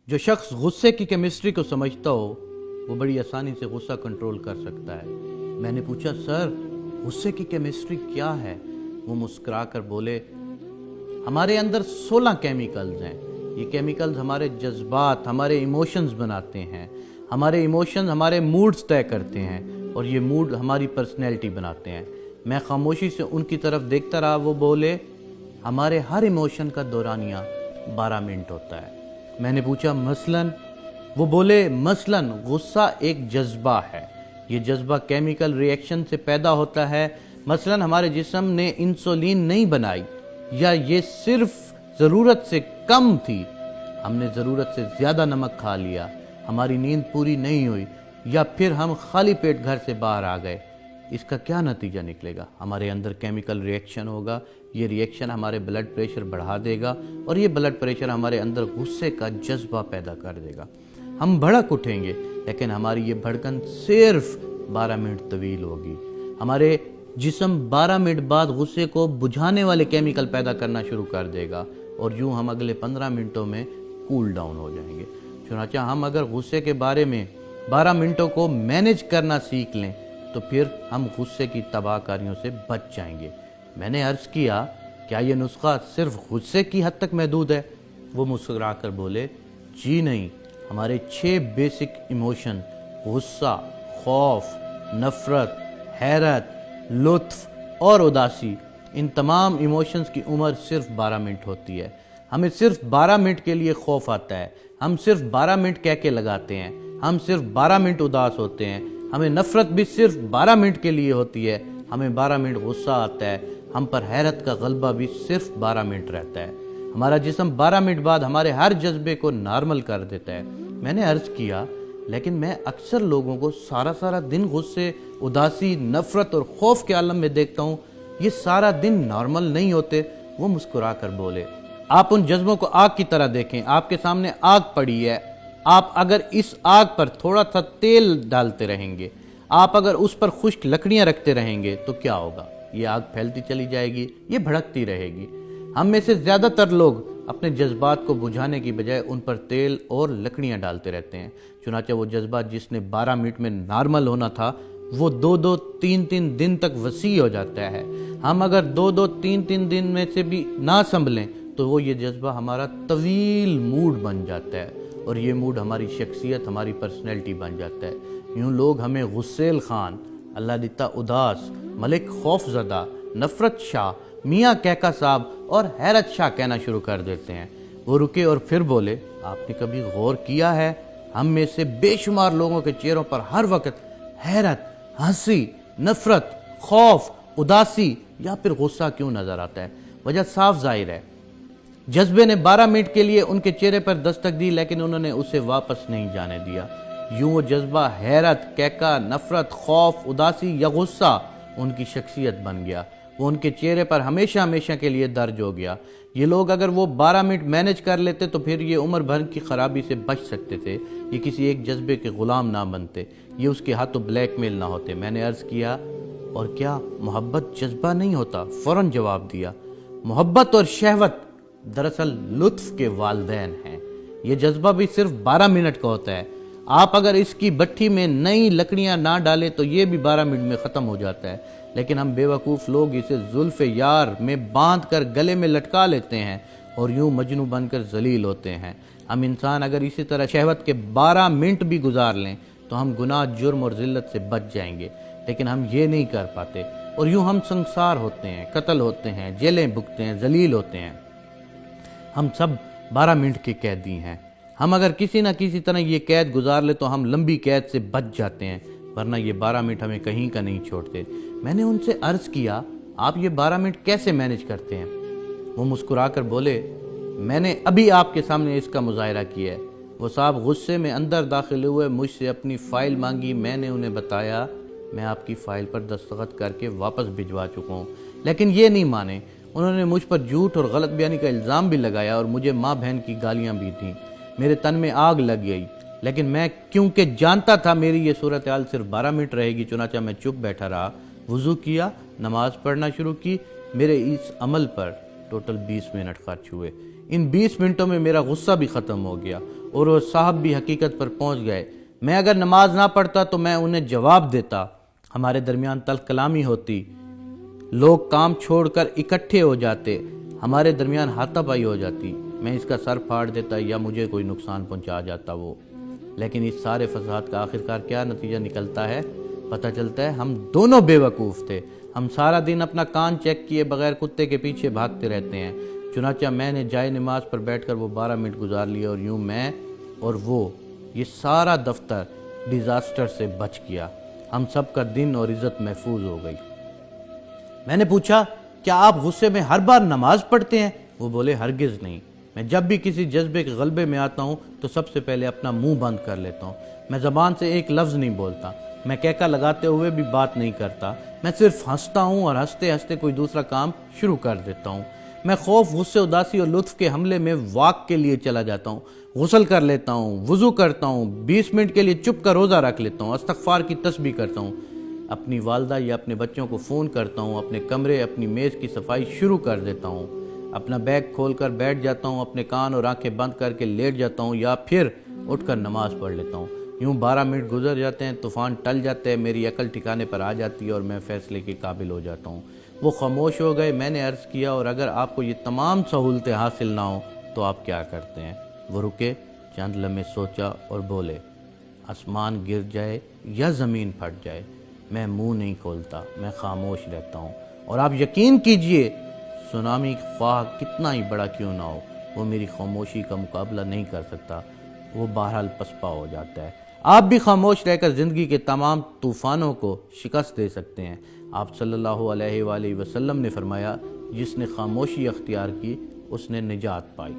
जो शख्स गुस्से की केमिस्ट्री को समझता हो वो बड़ी आसानी से गुस्सा कंट्रोल कर सकता है। मैंने पूछा, सर गुस्से की केमिस्ट्री क्या है? वो मुस्कुरा कर बोले, हमारे अंदर 16 केमिकल्स हैं। ये केमिकल्स हमारे जज्बात, हमारे इमोशंस बनाते हैं। हमारे इमोशंस हमारे मूड्स तय करते हैं और ये मूड हमारी पर्सनैलिटी बनाते हैं। मैं खामोशी से उनकी तरफ देखता रहा। वो बोले, हमारे हर इमोशन का दौरानिया 12 मिनट होता है। मैंने पूछा, मसलन? वो बोले, मसलन गुस्सा एक जज्बा है। ये जज्बा केमिकल रिएक्शन से पैदा होता है। मसलन हमारे जिस्म ने इंसुलिन नहीं बनाई, या ये सिर्फ ज़रूरत से कम थी, हमने ज़रूरत से ज़्यादा नमक खा लिया, हमारी नींद पूरी नहीं हुई, या फिर हम खाली पेट घर से बाहर आ गए। इसका क्या नतीजा निकलेगा? हमारे अंदर केमिकल रिएक्शन होगा। ये रिएक्शन हमारे ब्लड प्रेशर बढ़ा देगा और ये ब्लड प्रेशर हमारे अंदर गुस्से का जज्बा पैदा कर देगा। हम भड़क उठेंगे, लेकिन हमारी ये भड़कन सिर्फ 12 मिनट तवील होगी। हमारे जिस्म 12 मिनट बाद गुस्से को बुझाने वाले केमिकल पैदा करना शुरू कर देगा और यूं हम अगले 15 मिनटों में कूल डाउन हो जाएंगे। चुनांचे हम अगर गुस्से के बारे में 12 मिनटों को मैनेज करना सीख लें तो फिर हम गुस्से की तबाहकारियों से बच जाएंगे। मैंने अर्ज़ किया, क्या ये नुस्खा सिर्फ गुस्से की हद तक महदूद है? वो मुस्कुरा कर बोले, जी नहीं, हमारे 6 बेसिक इमोशन गुस्सा, खौफ, नफ़रत, हैरत, लुत्फ़ और उदासी, इन तमाम इमोशंस की उम्र सिर्फ 12 मिनट होती है। हमें सिर्फ 12 मिनट के लिए खौफ आता है, हम सिर्फ 12 मिनट कह के लगाते हैं, हम सिर्फ 12 मिनट उदास होते हैं। हमें नफ़रत भी सिर्फ 12 मिनट के लिए होती है, हमें 12 मिनट गुस्सा आता है। हम पर हैरत का गलबा भी सिर्फ 12 मिनट रहता है। हमारा जिस्म 12 मिनट बाद हमारे हर जज्बे को नॉर्मल कर देता है। मैंने अर्ज़ किया, लेकिन मैं अक्सर लोगों को सारा दिन गुस्से, उदासी, नफ़रत और खौफ के आलम में देखता हूँ। ये सारा दिन नॉर्मल नहीं होते। वो मुस्कुरा कर बोले, आप उन जज्बों को आग की तरह देखें। आपके सामने आग पड़ी है, आप अगर इस आग पर थोड़ा सा तेल डालते रहेंगे, आप अगर उस पर खुश्क लकड़ियां रखते रहेंगे तो क्या होगा? ये आग फैलती चली जाएगी, ये भड़कती रहेगी। हम में से ज़्यादातर लोग अपने जज्बात को बुझाने की बजाय उन पर तेल और लकड़ियां डालते रहते हैं। चुनांचे वो जज्बा जिसने 12 मिनट में नॉर्मल होना था, वो 2-2, 3-3 दिन तक वसी हो जाता है। हम अगर 2-2, 3-3 दिन में से भी ना संभलें तो वो ये जज्बा हमारा तवील मूड बन जाता है और ये मूड हमारी शख्सियत, हमारी पर्सनैलिटी बन जाता है। यूँ लोग हमें गुस्सेल खान, अल्लाह दिता उदास, मलिक खौफज़दा, नफ़रत शाह, मियाँ कहका साहब और हैरत शाह कहना शुरू कर देते हैं। वो रुके और फिर बोले, आपने कभी गौर किया है हम में से बेशुमार लोगों के चेहरों पर हर वक्त हैरत, हंसी, नफ़रत, खौफ, उदासी या फिर गुस्सा क्यों नज़र आता है? वजह साफ जाहिर है, जज्बे ने 12 मिनट के लिए उनके चेहरे पर दस्तक दी, लेकिन उन्होंने उसे वापस नहीं जाने दिया। यूं वो जज्बा हैरत, कहका, नफ़रत, खौफ, उदासी या गुस्सा उनकी शख्सियत बन गया। वो उनके चेहरे पर हमेशा हमेशा के लिए दर्ज हो गया। ये लोग अगर वो 12 मिनट मैनेज कर लेते तो फिर ये उम्र भर की खराबी से बच सकते थे। ये किसी एक जज्बे के ग़ुलाम ना बनते, ये उसके हाथों ब्लैकमेल ना होते। मैंने अर्ज़ किया, और क्या मोहब्बत जज्बा नहीं होता? फ़ौरन जवाब दिया, मोहब्बत और शहवत दरअसल लुत्फ़ के वालदैन हैं। ये जज्बा भी सिर्फ 12 मिनट का होता है। आप अगर इसकी भट्ठी में नई लकड़ियां ना डालें तो ये भी 12 मिनट में ख़त्म हो जाता है। लेकिन हम बेवकूफ़ लोग इसे जुल्फ़े यार में बांध कर गले में लटका लेते हैं और यूं मजनू बनकर जलील होते हैं। हम इंसान अगर इसी तरह शहवत के 12 मिनट भी गुजार लें तो हम गुनाह, जुर्म और ज़िल्लत से बच जाएंगे, लेकिन हम ये नहीं कर पाते और यूं हम संसार होते हैं, कत्ल होते हैं, जेलें भुगते हैं, जलील होते हैं। हम सब 12 मिनट के कैदी हैं। हम अगर किसी न किसी तरह ये कैद गुजार ले तो हम लंबी कैद से बच जाते हैं, वरना ये 12 मिनट हमें कहीं का नहीं छोड़ते। मैंने उनसे अर्ज़ किया, आप ये 12 मिनट कैसे मैनेज करते हैं? वो मुस्कुरा कर बोले, मैंने अभी आपके सामने इसका मुज़ाहिरा किया है। वो साहब गुस्से में अंदर दाखिल हुए, मुझसे अपनी फ़ाइल मांगी। मैंने उन्हें बताया, मैं आपकी फ़ाइल पर दस्तखत करके वापस भिजवा चुका हूँ, लेकिन ये नहीं माने। उन्होंने मुझ पर झूठ और गलत बयानी का इल्ज़ाम भी लगाया और मुझे माँ बहन की गालियाँ भी दी। मेरे तन में आग लग गई, लेकिन मैं क्योंकि जानता था मेरी ये सूरत हाल सिर्फ 12 मिनट रहेगी, चुनांचा मैं चुप बैठा रहा। वज़ू किया, नमाज़ पढ़ना शुरू की। मेरे इस अमल पर टोटल 20 मिनट खर्च हुए। इन 20 मिनटों में मेरा गुस्सा भी ख़त्म हो गया اور وہ صاحب بھی حقیقت پر پہنچ گئے۔ میں اگر نماز نہ پڑھتا تو میں انہیں جواب دیتا، ہمارے درمیان تلخ کلامی ہوتی، لوگ کام چھوڑ کر اکٹھے ہو جاتے، ہمارے درمیان ہاتھا پائی ہو جاتی، میں اس کا سر پھاڑ دیتا یا مجھے کوئی نقصان پہنچا جاتا وہ۔ لیکن اس سارے فساد کا آخرکار کیا نتیجہ نکلتا ہے؟ پتہ چلتا ہے ہم دونوں بے وقوف تھے، ہم سارا دن اپنا کان چیک کیے بغیر کتے کے پیچھے بھاگتے رہتے ہیں۔ چنانچہ میں نے جائے نماز پر بیٹھ کر وہ 12 منٹ گزار لیے، اور یوں میں اور وہ یہ سارا دفتر ڈیزاسٹر سے بچ گیا، ہم سب کا دن اور عزت محفوظ ہو گئی۔ میں نے پوچھا کیا آپ غصے میں ہر بار نماز پڑھتے ہیں؟ وہ بولے ہرگز نہیں، میں جب بھی کسی جذبے کے غلبے میں آتا ہوں تو سب سے پہلے اپنا منہ بند کر لیتا ہوں، میں زبان سے ایک لفظ نہیں بولتا، میں کہکا لگاتے ہوئے بھی بات نہیں کرتا، میں صرف ہنستا ہوں اور ہنستے ہنستے کوئی دوسرا کام شروع کر دیتا ہوں۔ میں خوف، غصے، اداسی اور لطف کے حملے میں واک کے لیے چلا جاتا ہوں، غسل کر لیتا ہوں، وضو کرتا ہوں، 20 منٹ کے لیے چپ کا روزہ رکھ لیتا ہوں، استغفار کی تسبیح کرتا ہوں، اپنی والدہ یا اپنے بچوں کو فون کرتا ہوں، اپنے کمرے، اپنی میز کی صفائی شروع کر دیتا ہوں، اپنا بیگ کھول کر بیٹھ جاتا ہوں، اپنے کان اور آنکھیں بند کر کے لیٹ جاتا ہوں یا پھر اٹھ کر نماز پڑھ لیتا ہوں۔ یوں 12 منٹ گزر جاتے ہیں، طوفان ٹل جاتے ہیں، میری عقل ٹھکانے پر آ جاتی ہے اور میں فیصلے کے قابل ہو جاتا ہوں۔ وہ خاموش ہو گئے۔ میں نے عرض کیا اور اگر آپ کو یہ تمام سہولتیں حاصل نہ ہوں تو آپ کیا کرتے ہیں؟ وہ رکے، چند لمحے سوچا اور بولے، آسمان گر جائے یا زمین پھٹ جائے میں منہ نہیں کھولتا، میں خاموش رہتا ہوں، اور آپ یقین کیجئے سونامی خواہ کتنا ہی بڑا کیوں نہ ہو وہ میری خاموشی کا مقابلہ نہیں کر سکتا، وہ بہرحال پسپا ہو جاتا ہے۔ آپ بھی خاموش رہ کر زندگی کے تمام طوفانوں کو شکست دے سکتے ہیں۔ آپ صلی اللہ علیہ وآلہ وسلم نے فرمایا، جس نے خاموشی اختیار کی اس نے نجات پائی۔